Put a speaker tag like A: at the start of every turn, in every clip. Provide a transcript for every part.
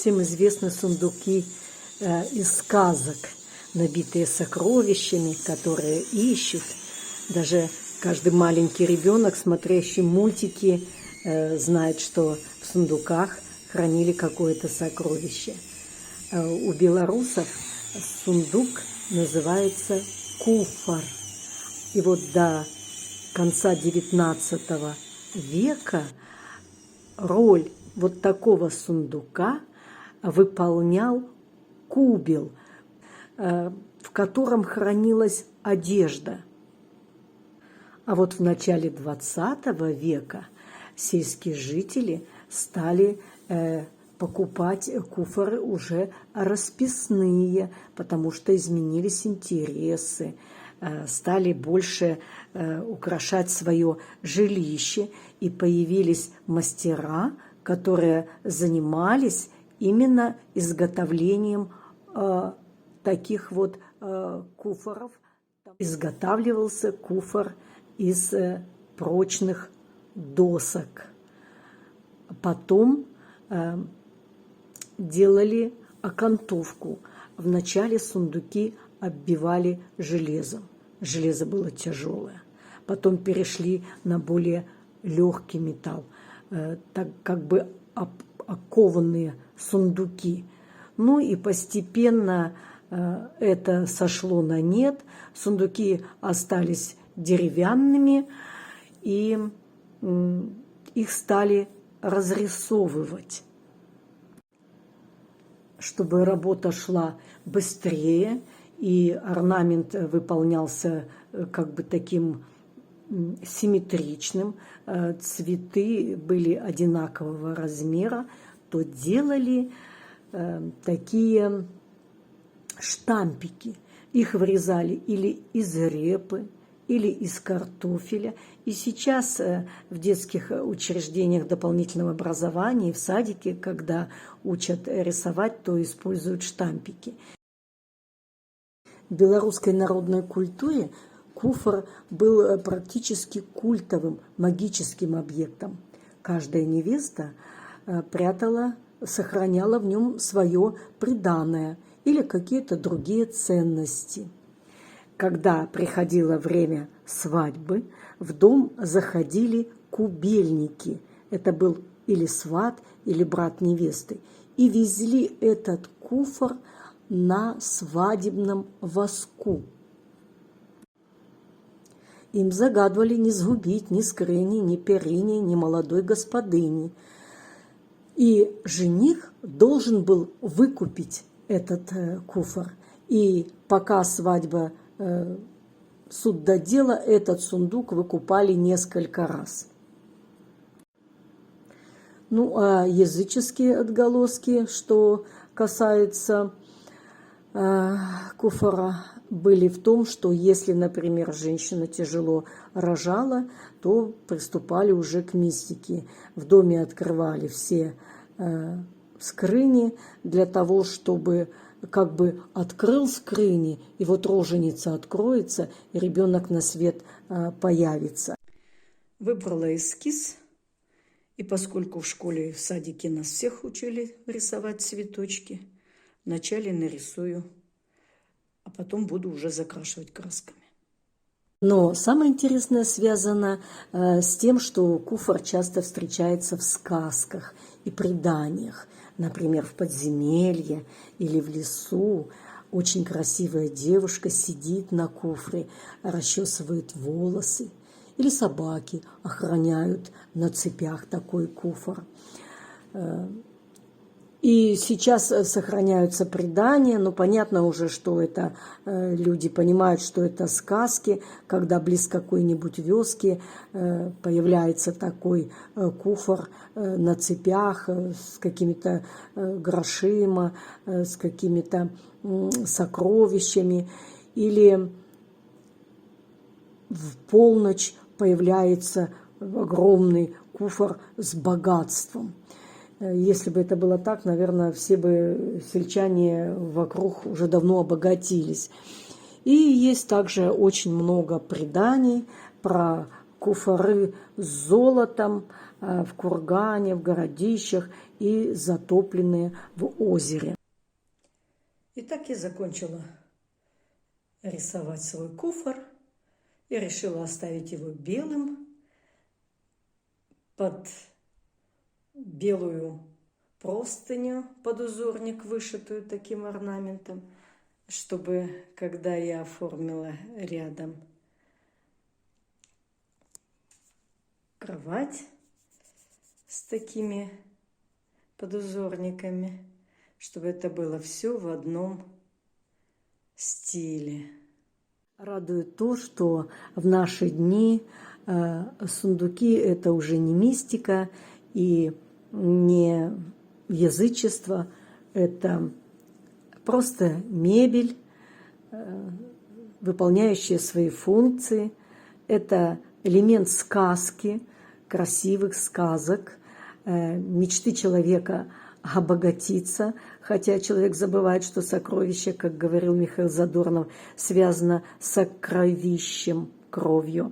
A: Всем известны сундуки из сказок, набитые сокровищами, которые ищут. Даже каждый маленький ребенок, смотрящий мультики, знает, что в сундуках хранили какое-то сокровище. У белорусов сундук называется куфар. И вот до конца XIX века роль вот такого сундука выполнял кубел, в котором хранилась одежда. А вот в начале XX века сельские жители стали покупать куфары уже расписные, потому что изменились интересы, стали больше украшать свое жилище, и появились мастера, которые занимались именно изготовлением таких вот куфаров. Изготавливался куфар из прочных досок. Потом делали окантовку. Вначале сундуки оббивали железом. Железо было тяжелое. Потом перешли на более легкий металл, так как бы окованные сундуки. Ну и постепенно это сошло на нет. Сундуки остались деревянными, и их стали разрисовывать, чтобы работа шла быстрее, и орнамент выполнялся как бы таким симметричным, цветы были одинакового размера, то делали такие штампики. Их вырезали или из репы, или из картофеля. И сейчас в детских учреждениях дополнительного образования, в садике, когда учат рисовать, то используют штампики. В белорусской народной культуре куфар был практически культовым, магическим объектом. Каждая невеста прятала, сохраняла в нем свое приданое или какие-то другие ценности. Когда приходило время свадьбы, в дом заходили кубельники. Это был или сват, или брат невесты. И везли этот куфар на свадебном воску. Им загадывали не сгубить ни скрыни, ни перыни, ни молодой господыни. И жених должен был выкупить этот куфар. И пока свадьба суд до дела, этот сундук выкупали несколько раз. Ну, а языческие отголоски, что касается куфара, были в том, что если, например, женщина тяжело рожала, то приступали уже к мистике. В доме открывали все скрыни для того, чтобы как бы открыл скрыни, и вот роженица откроется, и ребенок на свет появится. Выбрала эскиз, и поскольку в школе и в садике нас всех учили рисовать цветочки, вначале нарисую, а потом буду уже закрашивать красками. Но самое интересное связано с тем, что куфар часто встречается в сказках и преданиях. Например, в подземелье или в лесу очень красивая девушка сидит на куфре, расчесывает волосы. Или собаки охраняют на цепях такой куфар. И сейчас сохраняются предания, но понятно уже, что это люди понимают, что это сказки, когда близ какой-нибудь вёски появляется такой куфар на цепях с какими-то грошима, с какими-то сокровищами, или в полночь появляется огромный куфар с богатством. Если бы это было так, наверное, все бы сельчане вокруг уже давно обогатились. И есть также очень много преданий про куфары с золотом в кургане, в городищах и затопленные в озере. И так я закончила рисовать свой куфар и решила оставить его белым под белую простыню, под узорник, вышитую таким орнаментом, чтобы, когда я оформила рядом кровать с такими подузорниками, чтобы это было все в одном стиле. Радует то, что в наши дни сундуки – это уже не мистика и не язычество, это просто мебель, выполняющая свои функции. Это элемент сказки, красивых сказок, мечты человека обогатиться, хотя человек забывает, что сокровище, как говорил Михаил Задорнов, связано с сокровищем, кровью.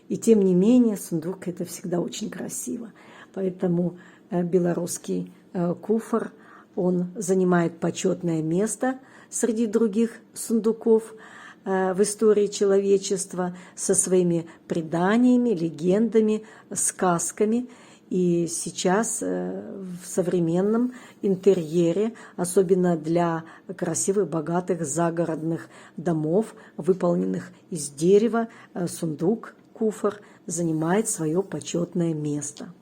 A: И тем не менее, сундук – это всегда очень красиво. Поэтому белорусский куфар, он занимает почетное место среди других сундуков в истории человечества со своими преданиями, легендами, сказками. И сейчас в современном интерьере, особенно для красивых, богатых загородных домов, выполненных из дерева, сундук, куфар занимает свое почетное место.